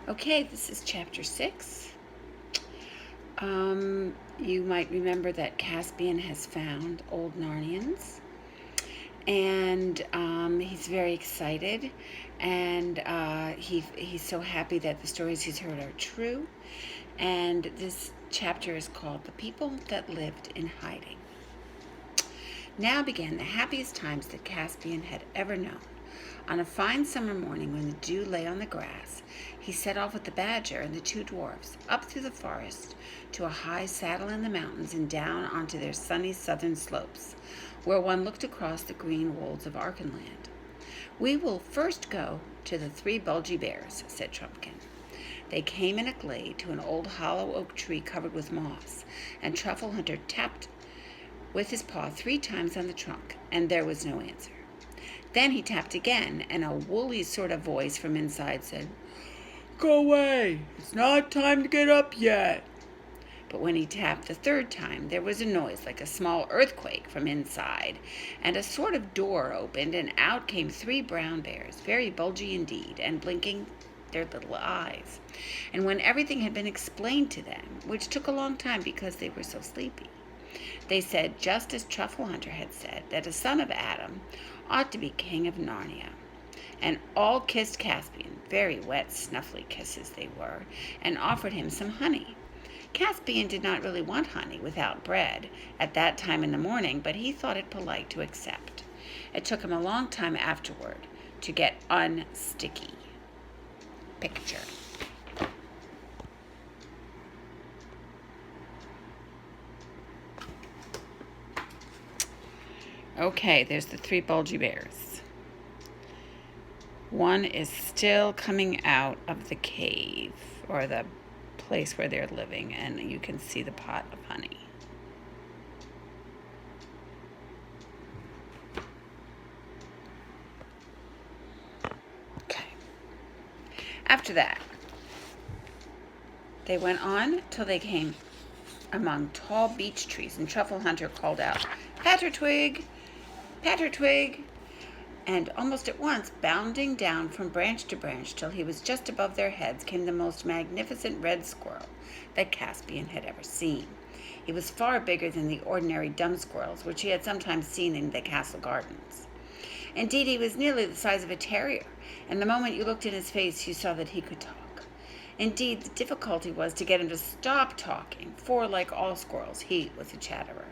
Okay, this is chapter 6. You might remember that Caspian has found old Narnians, and he's very excited, and he's so happy that the stories he's heard are true. And this chapter is called The People That Lived in Hiding. Now began the happiest times that Caspian had ever known. On a fine summer morning, when the dew lay on the grass, he set off with the badger and the two dwarfs up through the forest to a high saddle in the mountains and down onto their sunny southern slopes, where one looked across the green wolds of Archenland. "We will first go to the Three Bulgy Bears," said Trumpkin. They came in a glade to an old hollow oak tree covered with moss, and Truffle Hunter tapped with his paw 3 times on the trunk, and there was no answer. Then he tapped again, and a woolly sort of voice from inside said, "Go away, it's not time to get up yet." But when he tapped the 3rd time, there was a noise like a small earthquake from inside, and a sort of door opened, and out came 3 brown bears, very bulgy indeed, and blinking their little eyes. And when everything had been explained to them, which took a long time because they were so sleepy, they said, just as Truffle Hunter had said, that a son of Adam ought to be king of Narnia. And all kissed Caspian, very wet, snuffly kisses they were, and offered him some honey. Caspian did not really want honey without bread at that time in the morning, but he thought it polite to accept. It took him a long time afterward to get unsticky. Picture. Okay, there's the 3 bulgy bears. One is still coming out of the cave, or the place where they're living, and you can see the pot of honey. Okay. After that, they went on till they came among tall beech trees, and Truffle Hunter called out, "Pattertwig! Pattertwig!" And almost at once, bounding down from branch to branch till he was just above their heads, came the most magnificent red squirrel that Caspian had ever seen. He was far bigger than the ordinary dumb squirrels which he had sometimes seen in the castle gardens. Indeed, he was nearly the size of a terrier, and the moment you looked in his face, you saw that he could talk. Indeed, the difficulty was to get him to stop talking, for, like all squirrels, he was a chatterer.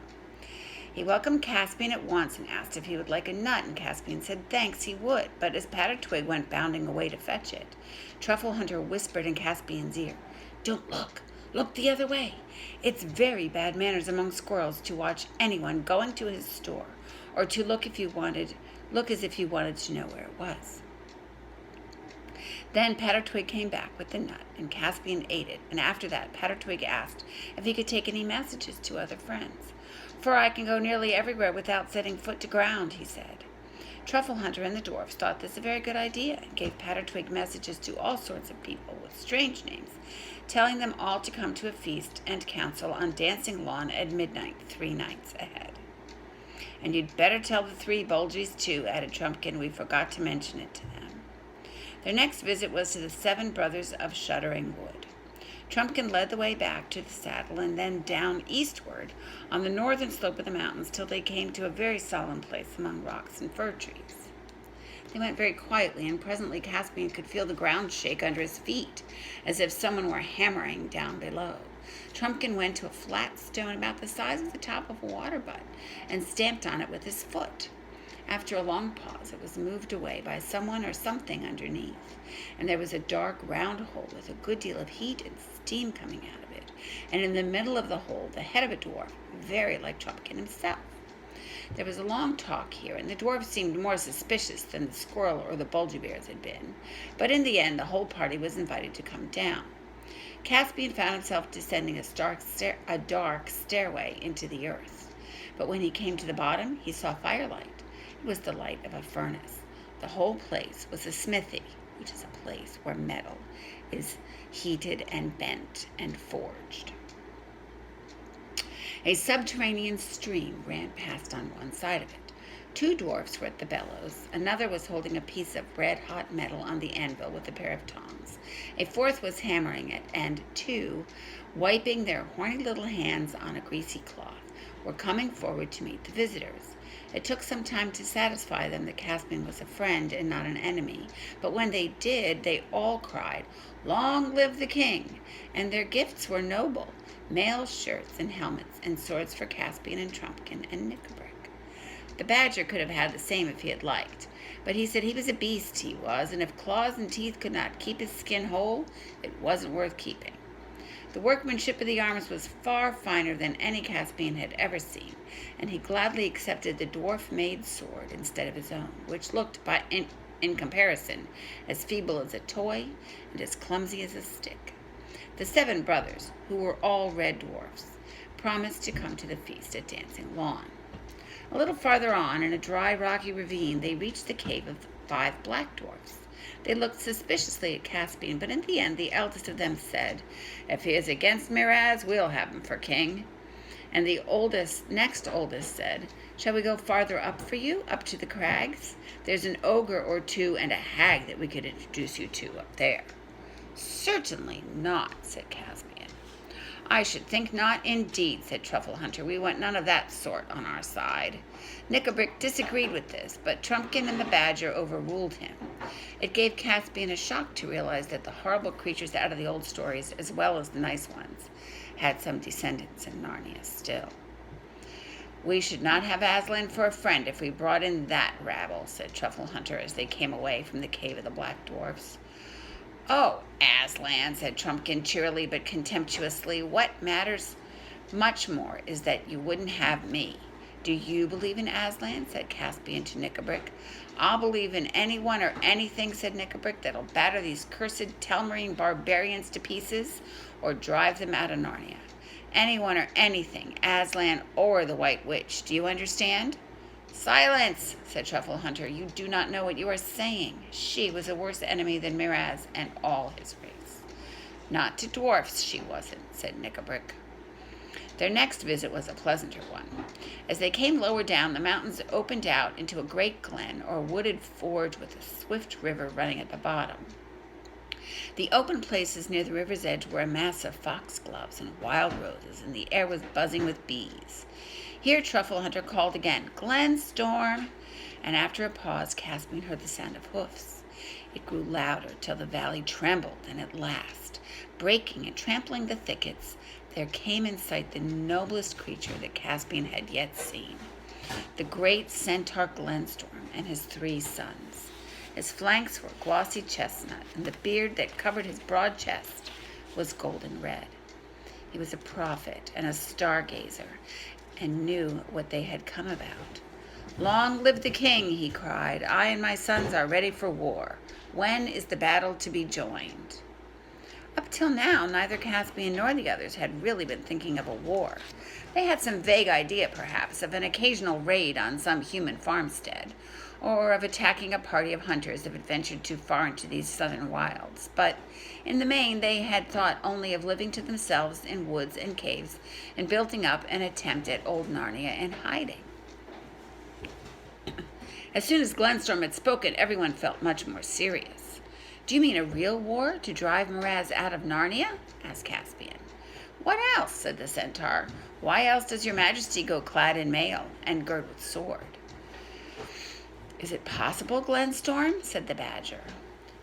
He welcomed Caspian at once and asked if he would like a nut, and Caspian said thanks, he would, but as Pattertwig went bounding away to fetch it, Truffle Hunter whispered in Caspian's ear, "Don't look. Look the other way. It's very bad manners among squirrels to watch anyone going to his store, or to look as if you wanted to know where it was." Then Pattertwig came back with the nut, and Caspian ate it, and after that Pattertwig asked if he could take any messages to other friends. "For I can go nearly everywhere without setting foot to ground," he said. Truffle Hunter and the dwarfs thought this a very good idea, and gave Pattertwig messages to all sorts of people with strange names, telling them all to come to a feast and council on Dancing Lawn at midnight 3 nights ahead. "And you'd better tell the 3 Bulgies, too," added Trumpkin. "We forgot to mention it to them." Their next visit was to the 7 brothers of Shuddering Wood. Trumpkin led the way back to the saddle, and then down eastward on the northern slope of the mountains till they came to a very solemn place among rocks and fir trees. They went very quietly, and presently Caspian could feel the ground shake under his feet, as if someone were hammering down below. Trumpkin went to a flat stone about the size of the top of a water butt, and stamped on it with his foot. After a long pause, it was moved away by someone or something underneath, and there was a dark round hole with a good deal of heat and steam coming out of it, and in the middle of the hole the head of a dwarf, very like Trumpkin himself. There was a long talk here, and the dwarf seemed more suspicious than the squirrel or the bulgy bears had been, but in the end the whole party was invited to come down. Caspian found himself descending a dark stairway into the earth, but when he came to the bottom he saw firelight. It was the light of a furnace. The whole place was a smithy, which is a place where metal is heated and bent and forged. A subterranean stream ran past on one side of it, Two dwarfs were at the bellows. Another was holding a piece of red-hot metal on the anvil with a pair of tongs. A fourth was hammering it, and two, wiping their horny little hands on a greasy cloth, were coming forward to meet the visitors. It took some time to satisfy them that Caspian was a friend and not an enemy, but when they did, they all cried, "Long live the king!" And their gifts were noble: mail shirts and helmets, and swords for Caspian and Trumpkin and Nickabrick. The badger could have had the same if he had liked, but he said he was a beast, he was, and if claws and teeth could not keep his skin whole, it wasn't worth keeping. The workmanship of the arms was far finer than any Caspian had ever seen, and he gladly accepted the dwarf-made sword instead of his own, which looked, in comparison, as feeble as a toy and as clumsy as a stick. The 7 brothers, who were all red dwarfs, promised to come to the feast at Dancing Lawn. A little farther on, in a dry, rocky ravine, they reached the cave of the 5 black dwarfs. They looked suspiciously at Caspian, but in the end the eldest of them said, "If he is against Miraz, we'll have him for king." And the next oldest said, "Shall we go farther up for you, up to the crags? There's an ogre or two and a hag that we could introduce you to up there." "Certainly not," said Caspian. "I should think not, indeed," said Truffle Hunter. "We want none of that sort on our side." Nickabrick disagreed with this, but Trumpkin and the badger overruled him. It gave Caspian a shock to realize that the horrible creatures out of the old stories, as well as the nice ones, had some descendants in Narnia still. "We should not have Aslan for a friend if we brought in that rabble," said Truffle Hunter as they came away from the cave of the black dwarfs. "Oh, Aslan," said Trumpkin cheerily but contemptuously. "What matters much more is that you wouldn't have me." "Do you believe in Aslan?" said Caspian to Nickabrick. "I'll believe in anyone or anything," said Nickabrick, "that'll batter these cursed Telmarine barbarians to pieces or drive them out of Narnia. Anyone or anything, Aslan or the White Witch. Do you understand?" "Silence," said Truffle Hunter. "You do not know what you are saying. She was a worse enemy than Miraz and all his race." "Not to dwarfs, she wasn't," said Nickabrick. Their next visit was a pleasanter one. As they came lower down, the mountains opened out into a great glen or wooded forge with a swift river running at the bottom. The open places near the river's edge were a mass of foxgloves and wild roses, and the air was buzzing with bees. Here Truffle Hunter called again, "Glenstorm!" And after a pause, Caspian heard the sound of hoofs. It grew louder till the valley trembled, and at last, breaking and trampling the thickets, there came in sight the noblest creature that Caspian had yet seen, the great centaur Glenstorm and his 3 sons. His flanks were glossy chestnut, and the beard that covered his broad chest was golden red. He was a prophet and a stargazer, and knew what they had come about. "Long live the king," he cried. "I and my sons are ready for war. When is the battle to be joined?" Up till now, neither Caspian nor the others had really been thinking of a war. They had some vague idea, perhaps, of an occasional raid on some human farmstead, or of attacking a party of hunters if it ventured too far into these southern wilds. But in the main, they had thought only of living to themselves in woods and caves and building up an attempt at old Narnia and hiding. As soon as Glenstorm had spoken, everyone felt much more serious. "Do you mean a real war to drive Miraz out of Narnia?" asked Caspian. "What else?" said the centaur. "Why else does your majesty go clad in mail and gird with sword?" "Is it possible, Glenstorm?" said the badger.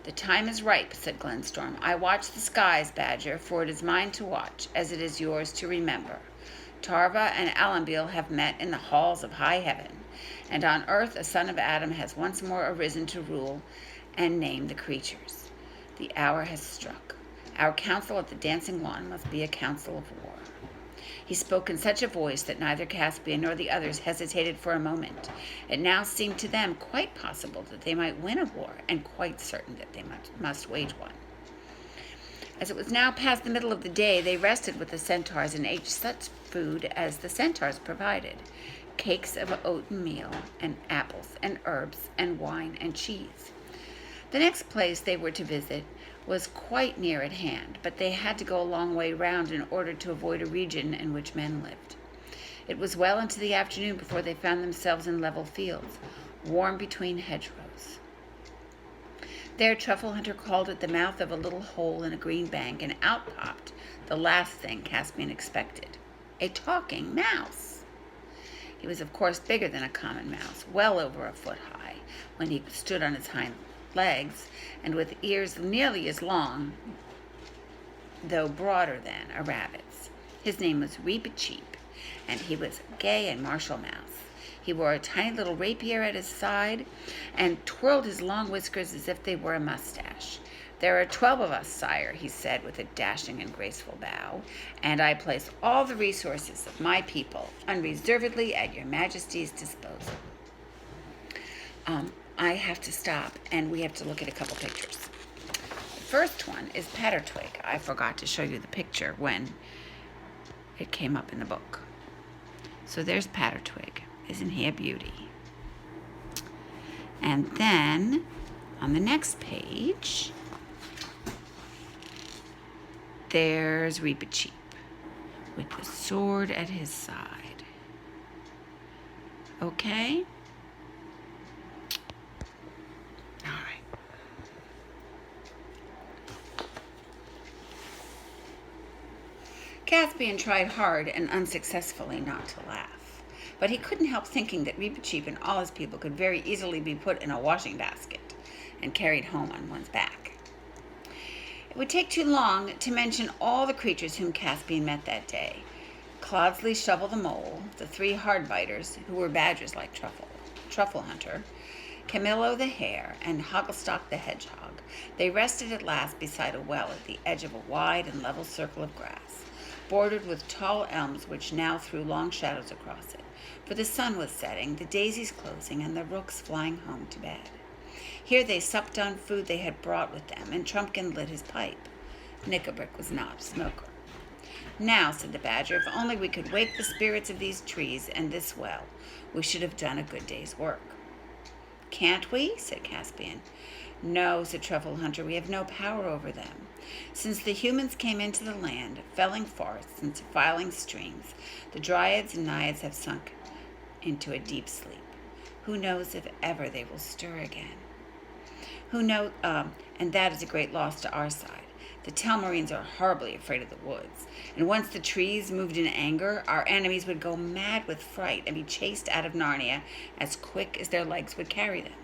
"The time is ripe," said Glenstorm. "I watch the skies, badger, for it is mine to watch, as it is yours to remember. Tarva and Alambil have met in the halls of high heaven, and on earth a son of Adam has once more arisen to rule and name the creatures. The hour has struck. Our council at the Dancing Lawn must be a council of war." He spoke in such a voice that neither Caspian nor the others hesitated for a moment. It now seemed to them quite possible that they might win a war, and quite certain that they must wage one. As it was now past the middle of the day, they rested with the centaurs and ate such food as the centaurs provided: cakes of oaten meal, and apples, and herbs, and wine, and cheese. The next place they were to visit was quite near at hand, but they had to go a long way round in order to avoid a region in which men lived. It was well into the afternoon before they found themselves in level fields, warm between hedgerows. There, Truffle Hunter called at the mouth of a little hole in a green bank, and out popped the last thing Caspian expected, a talking mouse. He was, of course, bigger than a common mouse, well over a foot high, when he stood on his hind legs, and with ears nearly as long, though broader than, a rabbit's. His name was Reepicheep, and he was a gay and martial mouse. He wore a tiny little rapier at his side and twirled his long whiskers as if they were a mustache. "There are 12 of us, sire," he said with a dashing and graceful bow, "and I place all the resources of my people unreservedly at your majesty's disposal." I have to stop, and we have to look at a couple pictures. The first one is Pattertwig. I forgot to show you the picture when it came up in the book. So there's Pattertwig. Isn't he a beauty? And then on the next page, there's Reepicheep with the sword at his side. Okay? All right. Caspian tried hard and unsuccessfully not to laugh, but he couldn't help thinking that Reepicheep and all his people could very easily be put in a washing basket and carried home on one's back. It would take too long to mention all the creatures whom Caspian met that day. Clodsley Shovel the Mole, the 3 hard-biters, who were badgers like Truffle Hunter, Camillo the Hare, and Hogglestock the Hedgehog. They rested at last beside a well at the edge of a wide and level circle of grass, bordered with tall elms which now threw long shadows across it, for the sun was setting, the daisies closing, and the rooks flying home to bed. Here they supped on food they had brought with them, and Trumpkin lit his pipe. Nickabrick was not a smoker. "Now," said the badger, "if only we could wake the spirits of these trees and this well, we should have done a good day's work." "Can't we?" said Caspian. "No," said Truffle Hunter, "we have no power over them. Since the humans came into the land, felling forests and defiling streams, the dryads and naiads have sunk into a deep sleep. Who knows if ever they will stir again? And that is a great loss to our side. The Telmarines are horribly afraid of the woods, and once the trees moved in anger, our enemies would go mad with fright and be chased out of Narnia as quick as their legs would carry them."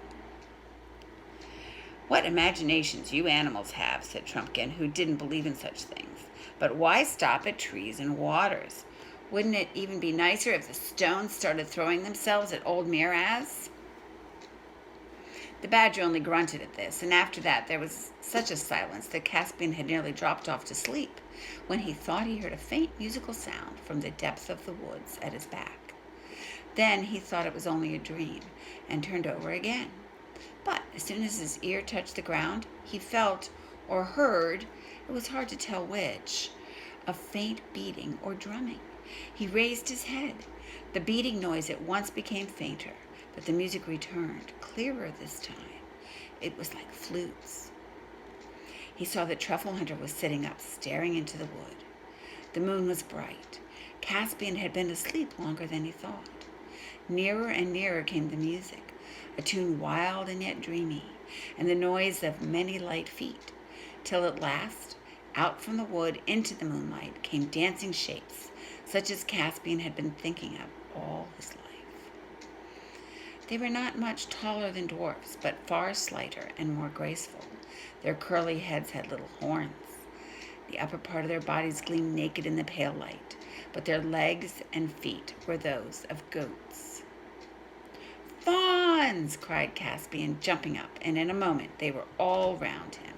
"What imaginations you animals have," said Trumpkin, who didn't believe in such things. "But why stop at trees and waters? Wouldn't it even be nicer if the stones started throwing themselves at old Miraz?" The badger only grunted at this, and after that there was such a silence that Caspian had nearly dropped off to sleep when he thought he heard a faint musical sound from the depth of the woods at his back. Then he thought it was only a dream and turned over again. But as soon as his ear touched the ground, he felt or heard, it was hard to tell which, a faint beating or drumming. He raised his head. The beating noise at once became fainter, but the music returned, clearer this time. It was like flutes. He saw that Truffle Hunter was sitting up, staring into the wood. The moon was bright. Caspian had been asleep longer than he thought. Nearer and nearer came the music, a tune wild and yet dreamy, and the noise of many light feet, till at last, out from the wood into the moonlight, came dancing shapes, such as Caspian had been thinking of all his life. They were not much taller than dwarfs, but far slighter and more graceful. Their curly heads had little horns. The upper part of their bodies gleamed naked in the pale light, but their legs and feet were those of goats. "Fawns!" cried Caspian, jumping up, and in a moment they were all round him.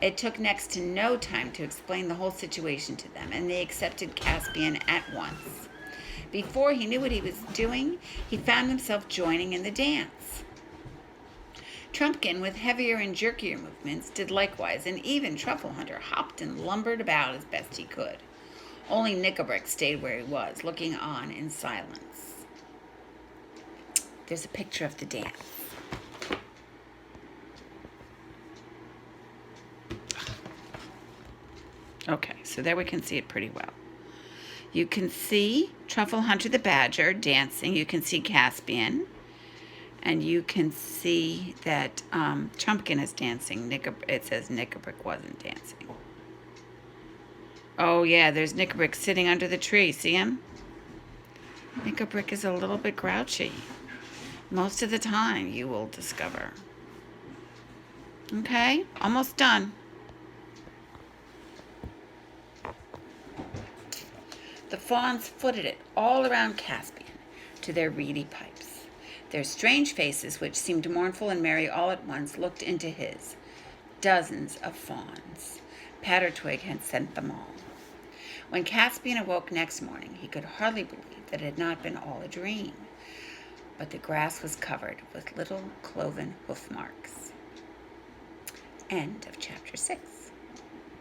It took next to no time to explain the whole situation to them, and they accepted Caspian at once. Before he knew what he was doing, he found himself joining in the dance. Trumpkin, with heavier and jerkier movements, did likewise, and even Truffle Hunter hopped and lumbered about as best he could. Only Nickabrick stayed where he was, looking on in silence. There's a picture of the dance. Okay, so there we can see it pretty well. You can see Truffle Hunter the Badger dancing. You can see Caspian. And you can see that Chumpkin is dancing. It says Knickerbrick wasn't dancing. Oh, yeah, there's Knickerbrick sitting under the tree. See him? Knickerbrick is a little bit grouchy. Most of the time, you will discover. Okay, almost done. The fawns footed it all around Caspian to their reedy pipes. Their strange faces, which seemed mournful and merry all at once, looked into his. Dozens of fawns. Pattertwig had sent them all. When Caspian awoke next morning, he could hardly believe that it had not been all a dream, but the grass was covered with little cloven hoof marks. End of chapter 6.